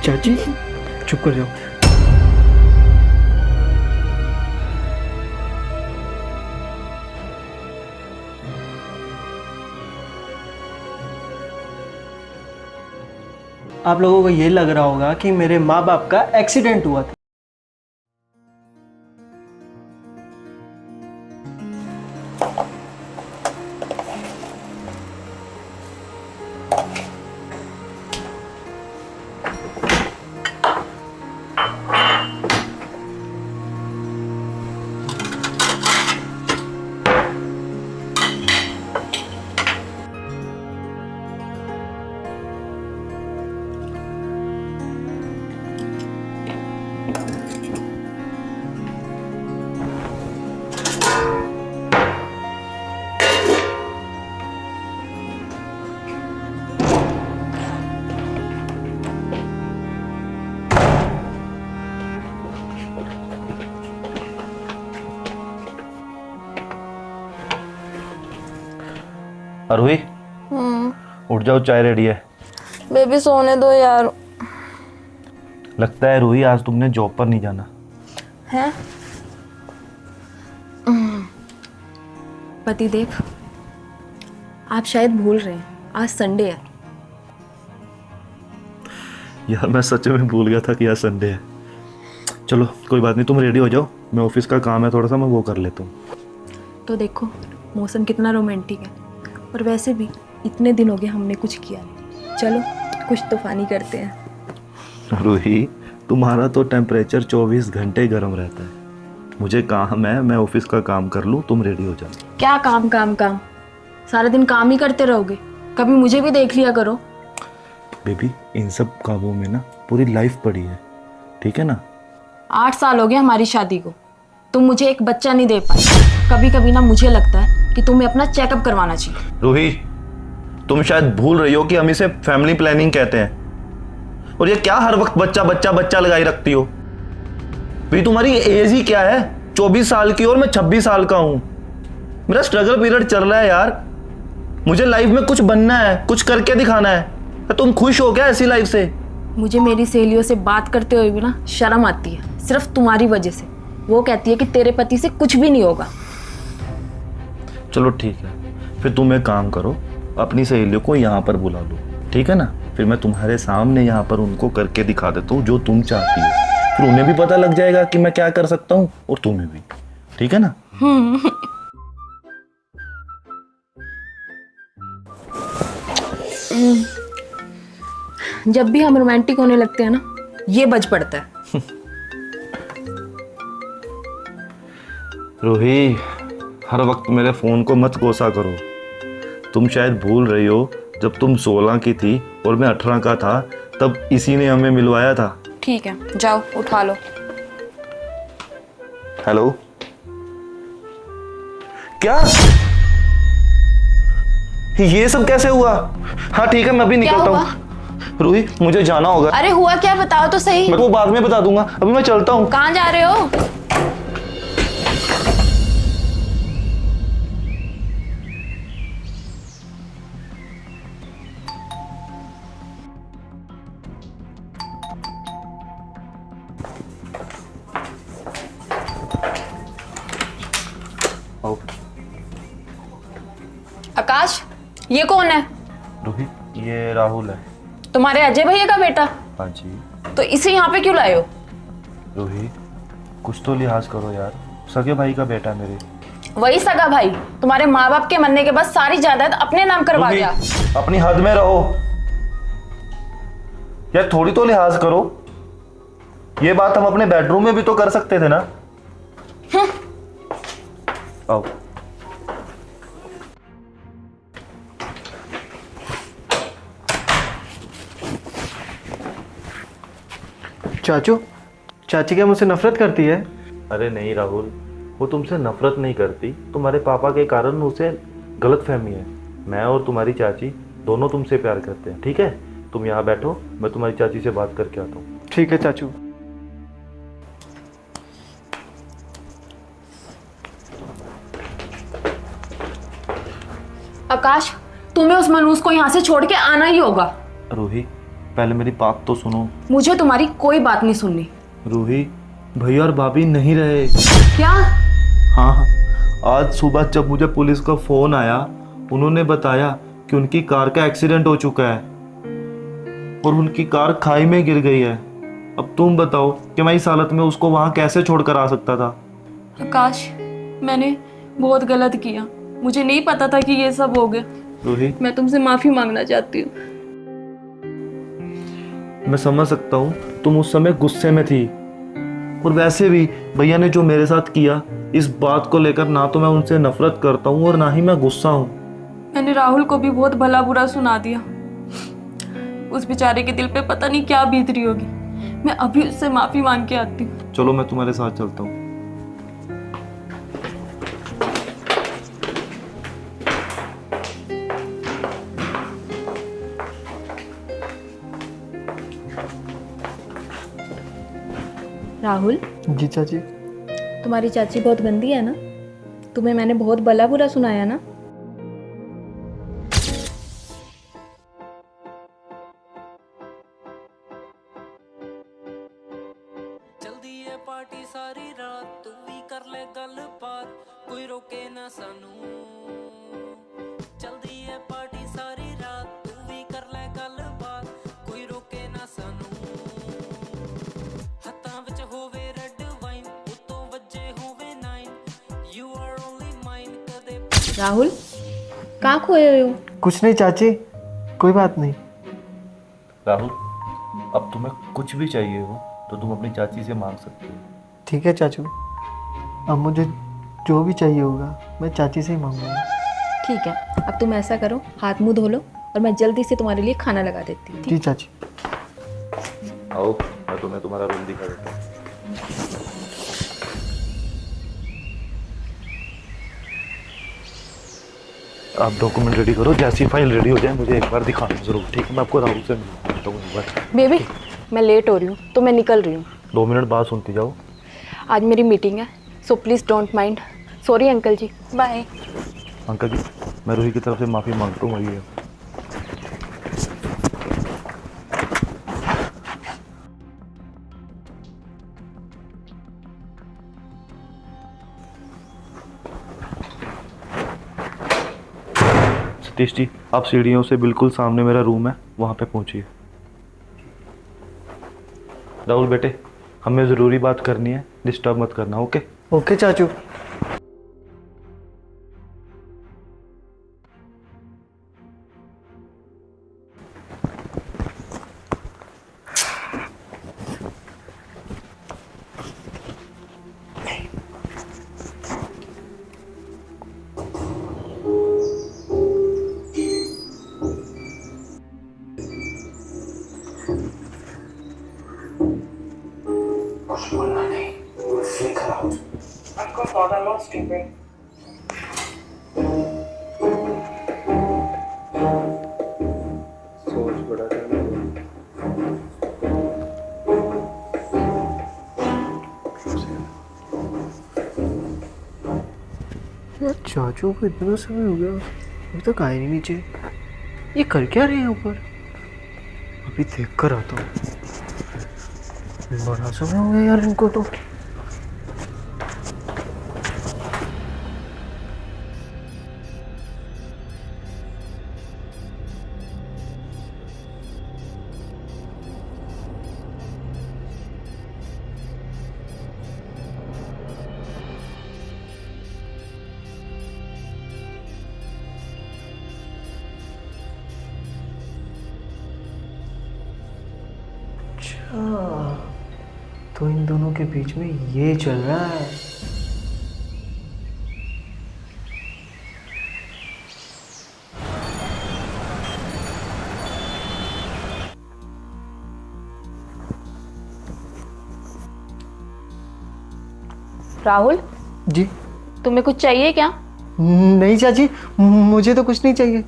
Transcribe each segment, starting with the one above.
चाची चुप कर जाओ। आप लोगों को ये लग रहा होगा कि मेरे माँ बाप का एक्सीडेंट हुआ था। अरुही, उठ जाओ, चाय रेडी है। बेबी सोने दो यार। लगता है रूही आज तुमने जॉब पर नहीं जाना है? पतिदेव, आप शायद भूल रहे हैं आज संडे है। यार मैं सच में भूल गया था कि आज संडे है। चलो कोई बात नहीं, तुम रेडी हो जाओ, मैं ऑफिस का काम है थोड़ा सा, मैं वो कर लेता हूँ। तो देखो मौसम कितना रोमांटिक है, और वैसे भी इतने दिन हो गए हमने कुछ किया नहीं। चलो कुछ तूफानी करते हैं। रूही, तुम्हारा तो टेम्परेचर 24 घंटे गर्म रहता है। मुझे काम है, मैं ऑफिस का काम कर लूँ, तुम रेडी हो जाओ। क्या काम काम काम, सारा दिन काम ही करते रहोगे? कभी मुझे भी देख लिया करो। बेबी, इन सब कामों में ना पूरी लाइफ पड़ी है, ठीक है ना। 8 साल हो गए हमारी शादी को, तुम मुझे एक बच्चा नहीं दे पाए। कभी कभी ना मुझे लगता है कि तुम्हें अपना चेकअप करवाना चाहिए। रूही, तुम शायद भूल रही हो कि हम इसे फैमिली प्लानिंग कहते हैं, और ये क्या हर वक्त बच्चा बच्चा बच्चा लगाई रखती हो। भाई तुम्हारी एज ही क्या है, 24 साल की, और मैं 26 साल का हूं। मेरा स्ट्रगल पीरियड चल रहा है यार। मुझे लाइफ में कुछ बनना है, कुछ करके दिखाना है। तुम खुश हो क्या ऐसी लाइफ से? मुझे मेरी सहेलियों से बात करते हुए भी ना शर्म आती है, सिर्फ तुम्हारी वजह से। वो कहती है कि तेरे पति से कुछ भी नहीं होगा। चलो ठीक है, फिर तुम एक काम करो, अपनी सहेलियों को यहाँ पर बुला लो, ठीक है ना। फिर मैं तुम्हारे सामने यहाँ पर उनको करके दिखा देता हूँ जो तुम चाहती हो। फिर उन्हें भी पता लग जाएगा कि मैं क्या कर सकता हूँ, और तुम्हें भी, ठीक है ना। जब भी हम रोमांटिक होने लगते हैं ना, ये बज पड़ता है। रूही, हर वक्त मेरे फोन को मत कोसा करो। तुम शायद भूल रही हो, जब तुम 16 की थी और मैं 18 का था, तब इसी ने हमें मिलवाया था। ठीक है, जाओ उठा लो। हेलो, क्या ये सब कैसे हुआ? हाँ ठीक है, मैं भी निकलता हूँ। रूही, मुझे जाना होगा। अरे हुआ क्या, बताओ तो सही। मैं वो बाद में बता दूंगा, अभी मैं चलता हूँ। कहाँ जा रहे हो? आकाश, ये कौन है? रूही, ये राहुल है। तुम्हारे अजय भैया का बेटा? हाँ जी। तो इसे यहाँ पे क्यों लाए हो? रूही, कुछ तो लिहाज करो यार, सगे भाई का बेटा मेरे। वही सगा भाई, तुम्हारे माँ बाप के मरने के बाद सारी जायदाद अपने नाम करवा गया। अपनी हद में रहो यार, थोड़ी तो लिहाज करो। ये बात हम अपने बेडरूम में भी तो कर सकते थे ना। आओ। चाचू, चाची क्या मुझसे नफरत करती है? अरे नहीं राहुल, वो तुमसे नफरत नहीं करती, तुम्हारे पापा के कारण उसे गलतफहमी है। मैं और तुम्हारी चाची दोनों तुमसे प्यार करते हैं, ठीक है। तुम यहाँ बैठो, मैं तुम्हारी चाची से बात करके आता हूँ। ठीक है चाचू। आकाश, तुम्हें उस मनूस को यहाँ से छोड़ के आना ही होगा। रूही, पहले मेरी बात तो सुनो। मुझे तुम्हारी कोई बात नहीं सुननी। रूही, भैया और भाभी नहीं रहे। क्या? हाँ हाँ, आज सुबह जब मुझे पुलिस का फ़ोन आया, उन्होंने बताया कि उनकी कार का एक्सीडेंट हो चुका है और उनकी कार खाई में गिर गई है। अब तुम बताओ कि मैं इस हालत में उसको वहाँ कैसे छोड़कर आ सकता था। आकाश, मैंने बहुत गलत किया, मुझे नहीं पता था कि ये सब हो गया। रूही, मैं तुमसे माफ़ी मांगना चाहती हूँ। मैं समझ सकता हूँ तुम उस समय गुस्से में थी, और वैसे भी भैया ने जो मेरे साथ किया, इस बात को लेकर ना तो मैं उनसे नफरत करता हूँ और ना ही मैं गुस्सा हूँ। मैंने राहुल को भी बहुत भला बुरा सुना दिया। उस बेचारे के दिल पे पता नहीं क्या बीत रही होगी। मैं अभी उससे माफ़ी मांग के आती हूँ। चलो मैं तुम्हारे साथ चलता हूँ। राहुल, जी चाची। तुम्हारी चाची बहुत गंदी है ना? तुम्हें मैंने बहुत भला बुरा सुनाया ना? चलदी है पार्टी सारी रात, तू भी कर ले गलबात, कोई रोके ना सानू। चलदी है पार्टी सारी रात, तू भी कर ले गलबात, कोई रोके ना सानू। हत्थां विच होवे रेड वाइन, उत्तों वज्जे होवे 9, यू आर ओनली माइन। कदे राहुल, कहाँ खोए हुए हो? कुछ नहीं चाची, कोई बात नहीं। राहुल, अब तुम्हें कुछ भी चाहिए हो तो तुम अपनी चाची से मांग सकते हो। ठीक है चाचू, अब मुझे जो भी चाहिए होगा मैं चाची से ही मांगूंगा। ठीक है, अब तुम ऐसा करो, हाथ मुंह धो लो और मैं जल्दी से तुम्हारे लिए खाना लगा देती हूँ। जी चाची। आओ, मैं तुम्हें तुम्हारा रूम दिखा देता हूँ। आप डॉक्यूमेंट रेडी करो, जैसी फाइल रेडी हो जाए मुझे एक बार दिखाना जरूर, ठीक है? मैं आपको राहुल से मिलता हूँ एक बार। बेबी, मैं लेट हो रही हूँ तो मैं निकल रही हूँ। 2 मिनट बाद सुनती जाओ। आज मेरी मीटिंग है, so please don't mind. Sorry uncle ji, bye. Uncle ji, मैं रूही की तरफ से माफ़ी मांगता हूँ। ये सतीश जी, आप सीढ़ियों से बिल्कुल सामने मेरा रूम है, वहाँ पे पहुँचिए। राहुल बेटे, हमें ज़रूरी बात करनी है, डिस्टर्ब मत करना, ओके? ओके चाचू। कुछ बोलना नहीं, we'll flicker out. Of course not, I'm not stupid. सोच बड़ा यार, चाचू को इतना समय हो गया, अभी तक आए नहीं नीचे। ये कर क्या रहे हैं ऊपर? अभी देख कर आता हूँ। बड़ा समय हो गया यार इनको तो। अच्छा, तो इन दोनों के बीच में ये चल रहा है। राहुल, जी? तुम्हें कुछ चाहिए क्या? नहीं चाची, मुझे तो कुछ नहीं चाहिए।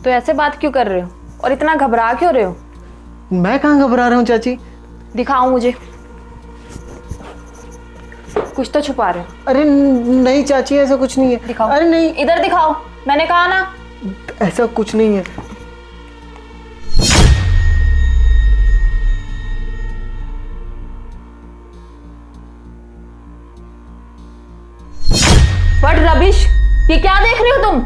तो ऐसे बात क्यों कर रहे हो और इतना घबरा क्यों रहे हो? मैं कहाँ घबरा रहा हूँ चाची। दिखाओ मुझे, कुछ तो छुपा रहे हो। अरे नहीं चाची, ऐसा कुछ नहीं है। दिखाओ। अरे नहीं, इधर दिखाओ, मैंने कहा ना। ऐसा कुछ नहीं है। ये क्या देख रही हो तुम?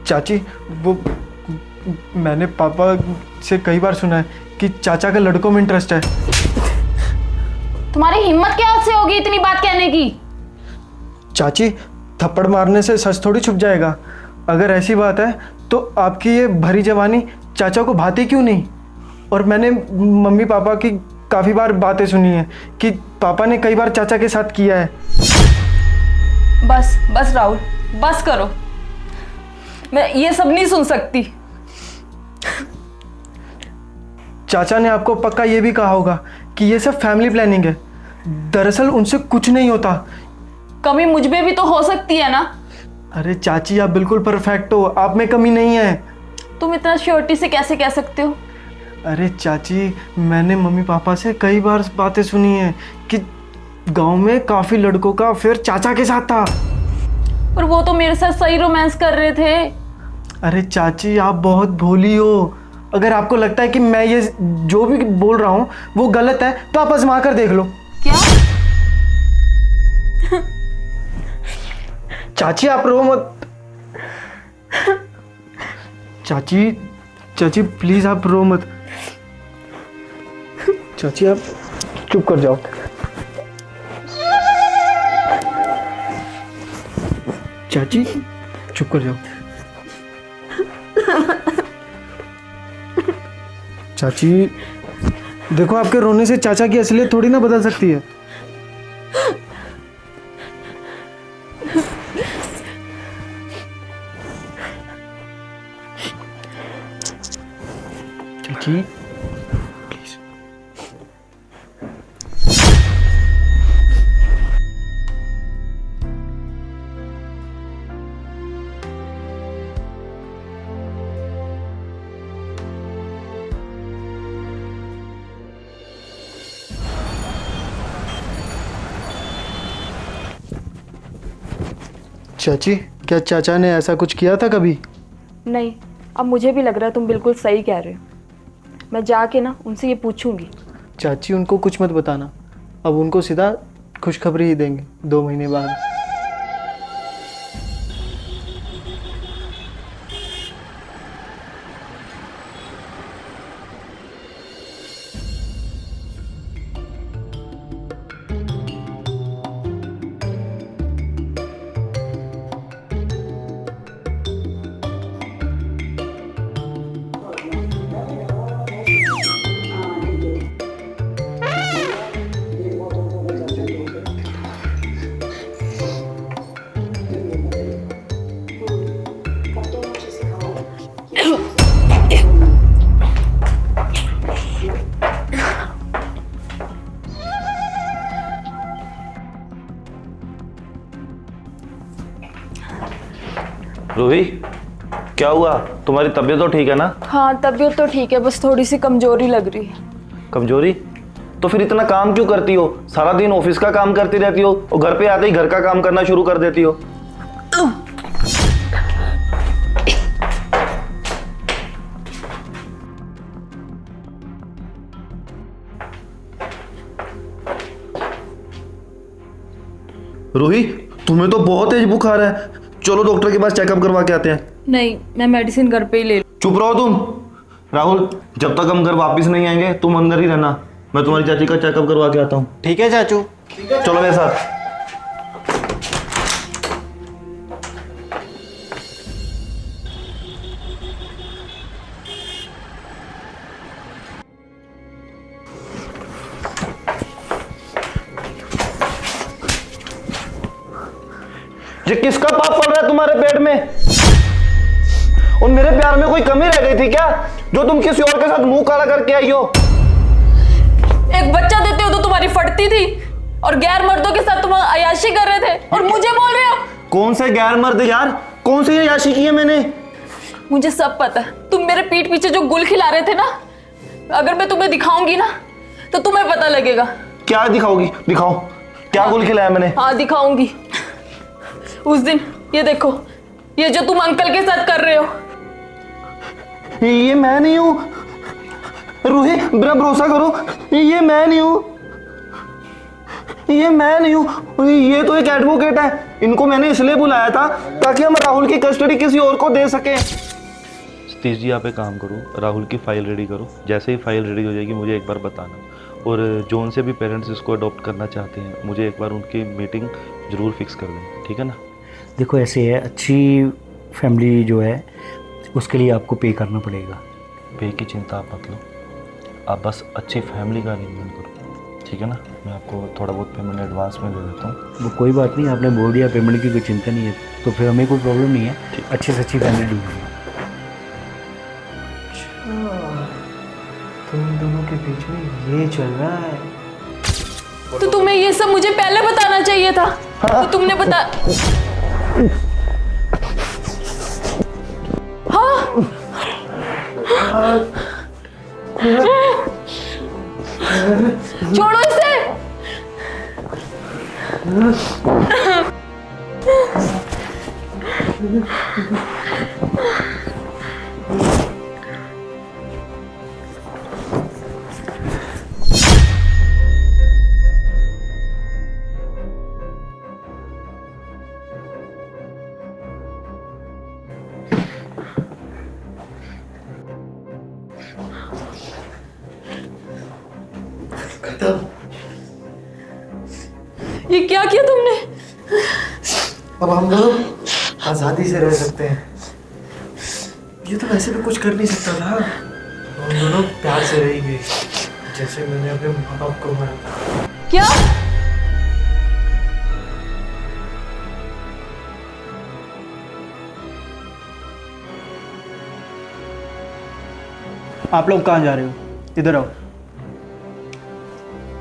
चाची, वो मैंने पापा से कई बार सुना है कि चाचा का लड़कों में इंटरेस्ट है। तुम्हारी हिम्मत क्या से होगी इतनी बात कहने की? चाची, थप्पड़ मारने से सच थोड़ी छुप जाएगा। अगर ऐसी बात है तो आपकी ये भरी जवानी चाचा को भाती क्यों नहीं? और मैंने मम्मी पापा की काफ़ी बार बातें सुनी है कि पापा ने कई बार चाचा के साथ किया है। बस बस राहुल, बस करो। मैं ये सब नहीं सुन सकती। चाचा ने आपको पक्का ये भी कहा होगा कि ये सब फैमिली प्लानिंग है। दरअसल उनसे कुछ नहीं होता। कमी मुझ में भी तो हो सकती है ना। अरे चाची, आप बिल्कुल परफेक्ट हो, आप में कमी नहीं है। तुम इतना श्योरिटी से कैसे कह सकते हो? अरे चाची, मैंने मम्मी पापा से कई बार बातें सुनी हैं कि गांव में काफ़ी लड़कों का अफेयर चाचा के साथ था। और वो तो मेरे साथ सही रोमांस कर रहे थे। अरे चाची, आप बहुत भोली हो। अगर आपको लगता है कि मैं ये जो भी बोल रहा हूँ वो गलत है तो आप आजमा कर देख लो। क्या? चाची, आप रो मत। चाची, चाची प्लीज आप रो मत। चाची, आप चुप कर जाओ। चाची, चुप कर जाओ। चाची, देखो, आपके रोने से चाचा की असलियत थोड़ी ना बदल सकती है। चाची, प्लीज। चाची, क्या चाचा ने ऐसा कुछ किया था कभी? नहीं, अब मुझे भी लग रहा है तुम बिल्कुल सही कह रहे हो। मैं जाके ना उनसे ये पूछूंगी। चाची, उनको कुछ मत बताना। अब उनको सीधा खुशखबरी ही देंगे 2 महीने बाद। रूही, क्या हुआ? तुम्हारी तबीयत तो ठीक है ना? हाँ, तबीयत तो ठीक है, बस थोड़ी सी कमजोरी लग रही है। कमजोरी? तो फिर इतना काम क्यों करती हो? सारा दिन ऑफिस का काम करती रहती हो और घर पे आते ही घर का काम करना शुरू कर देती हो। रूही, तुम्हें तो बहुत तेज बुखार है। चलो डॉक्टर के पास चेकअप करवा के आते हैं। नहीं, मैं मेडिसिन घर पे ही ले लूं। चुप रहो तुम। राहुल, जब तक हम घर वापस नहीं आएंगे तुम अंदर ही रहना। मैं तुम्हारी चाची का चेकअप करवा के आता हूँ। ठीक है चाचू। चलो मेरे साथ। ये किसका पाप पड़ रहा है तुम्हारे पेट में? और मेरे प्यार में कोई कमी रह गई थी क्या, जो तुम किसी और के साथ मुंह काला करके आई हो? एक बच्चा देते हो तो तुम्हारी फटती थी, और गैर मर्दों के साथ तुम अय्याशी कर रहे थे, और मुझे बोल रहे हो? कौन से गैर मर्द यार? कौन सी अय्याशी की है मैंने? मुझे सब पता है। तुम मेरे पीठ पीछे जो गुल खिला रहे थे ना, अगर मैं तुम्हें दिखाऊंगी ना तो तुम्हें पता लगेगा। क्या दिखाओगी? दिखाओ, क्या गुल खिलाया मैंने? हाँ, दिखाऊंगी। उस दिन ये देखो, ये जो तुम अंकल के साथ कर रहे हो, ये मैं नहीं हूं। रूही, मेरा भरोसा करो, ये मैं नहीं हूं। ये मैं नहीं हूँ, ये तो एक एडवोकेट है। इनको मैंने इसलिए बुलाया था ताकि हम राहुल की कस्टडी किसी और को दे सकें। सतीश जी, आप एक काम करो, राहुल की फाइल रेडी करो। जैसे ही फाइल रेडी हो जाएगी मुझे एक बार बताना। और जो उनसे भी पेरेंट्स इसको अडॉप्ट करना चाहते हैं, मुझे एक बार उनकी मीटिंग ज़रूर फिक्स कर दें, ठीक है ना? देखो ऐसे है, अच्छी फैमिली जो है उसके लिए आपको पे करना पड़ेगा। पे की चिंता आप मत लो, आप बस अच्छी फैमिली का अरेंजमेंट करो, ठीक है ना? मैं आपको थोड़ा बहुत पेमेंट एडवांस में दे देता हूँ। वो कोई बात नहीं, आपने बोल दिया पेमेंट की कोई चिंता नहीं है, तो फिर हमें कोई प्रॉब्लम नहीं है। अच्छी से अच्छी फैमिली ढूंढेंगे। तुम दोनों के बीच में ये चल रहा है। तो तुम्हें ये सब मुझे पहले बताना चाहिए था। तो तुमने बता छोड़ो इसे। ये क्या किया तुमने? अब हम दोनों आज़ादी से रह सकते हैं। ये तो वैसे भी कुछ कर नहीं सकता था। हम दोनों प्यार से रहेंगे, जैसे मैंने अपने माँ बाप को मारा था। क्या? आप लोग कहाँ जा रहे हो? इधर आओ।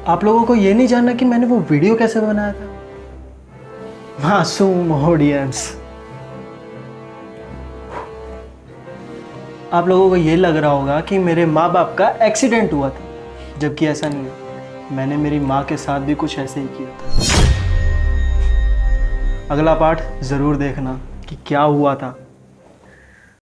आप लोगों को ये नहीं जानना कि मैंने वो वीडियो कैसे बनाया था? मासूम ऑडियंस, आप लोगों को ये लग रहा होगा कि मेरे माँ बाप का एक्सीडेंट हुआ था, जबकि ऐसा नहीं है। मैंने मेरी माँ के साथ भी कुछ ऐसे ही किया था। अगला पार्ट ज़रूर देखना कि क्या हुआ था।